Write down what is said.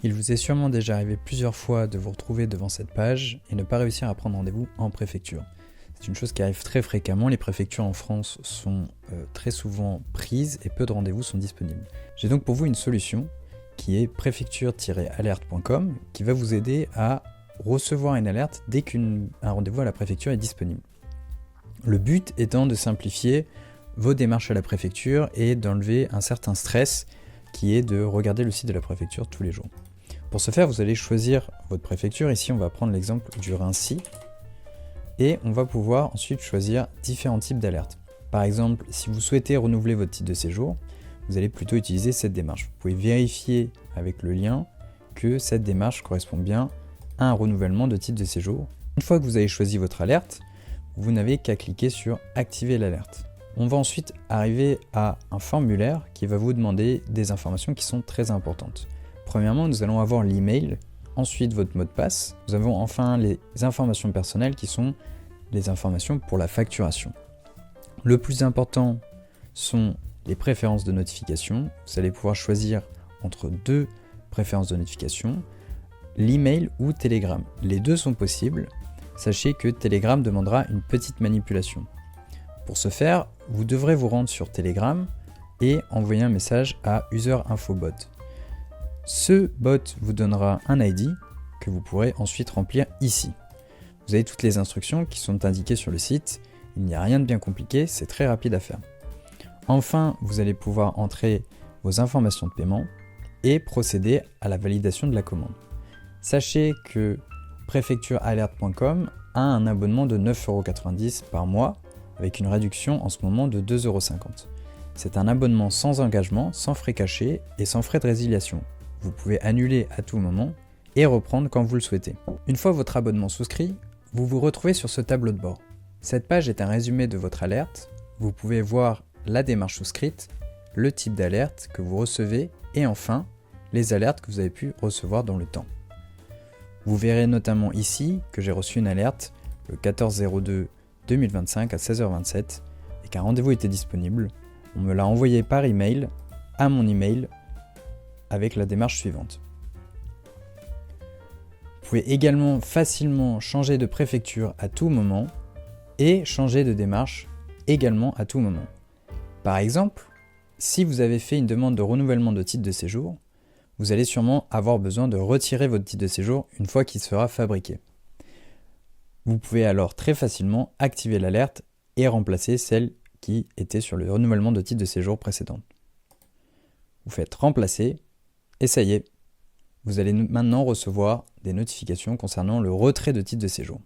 Il vous est sûrement déjà arrivé plusieurs fois de vous retrouver devant cette page et ne pas réussir à prendre rendez-vous en préfecture. C'est une chose qui arrive très fréquemment, les préfectures en France sont très souvent prises et peu de rendez-vous sont disponibles. J'ai donc pour vous une solution qui est préfecture-alerte.com qui va vous aider à recevoir une alerte dès qu'un rendez-vous à la préfecture est disponible. Le but étant de simplifier vos démarches à la préfecture et d'enlever un certain stress qui est de regarder le site de la préfecture tous les jours. Pour ce faire, vous allez choisir votre préfecture. Ici, on va prendre l'exemple du Raincy. Et on va pouvoir ensuite choisir différents types d'alertes. Par exemple, si vous souhaitez renouveler votre titre de séjour, vous allez plutôt utiliser cette démarche. Vous pouvez vérifier avec le lien que cette démarche correspond bien à un renouvellement de titre de séjour. Une fois que vous avez choisi votre alerte, vous n'avez qu'à cliquer sur « Activer l'alerte ». On va ensuite arriver à un formulaire qui va vous demander des informations qui sont très importantes. Premièrement, nous allons avoir l'email, ensuite votre mot de passe. Nous avons enfin les informations personnelles qui sont les informations pour la facturation. Le plus important sont les préférences de notification. Vous allez pouvoir choisir entre deux préférences de notification, l'email ou Telegram. Les deux sont possibles. Sachez que Telegram demandera une petite manipulation. Pour ce faire, vous devrez vous rendre sur Telegram et envoyer un message à UserInfoBot. Ce bot vous donnera un ID que vous pourrez ensuite remplir ici. Vous avez toutes les instructions qui sont indiquées sur le site. Il n'y a rien de bien compliqué, c'est très rapide à faire. Enfin, vous allez pouvoir entrer vos informations de paiement et procéder à la validation de la commande. Sachez que préfecturealerte.com a un abonnement de 9,90 € par mois avec une réduction en ce moment de 2,50 €. C'est un abonnement sans engagement, sans frais cachés et sans frais de résiliation. Vous pouvez annuler à tout moment et reprendre quand vous le souhaitez. Une fois votre abonnement souscrit, vous vous retrouvez sur ce tableau de bord. Cette page est un résumé de votre alerte. Vous pouvez voir la démarche souscrite, le type d'alerte que vous recevez et enfin les alertes que vous avez pu recevoir dans le temps. Vous verrez notamment ici que j'ai reçu une alerte le 14/02/2025 à 16h27 et qu'un rendez-vous était disponible. On me l'a envoyé par email à mon email avec la démarche suivante. Vous pouvez également facilement changer de préfecture à tout moment et changer de démarche également à tout moment. Par exemple, si vous avez fait une demande de renouvellement de titre de séjour, vous allez sûrement avoir besoin de retirer votre titre de séjour une fois qu'il sera fabriqué. Vous pouvez alors très facilement activer l'alerte et remplacer celle qui était sur le renouvellement de titre de séjour précédent. Vous faites remplacer et ça y est, vous allez maintenant recevoir des notifications concernant le retrait de titre de séjour.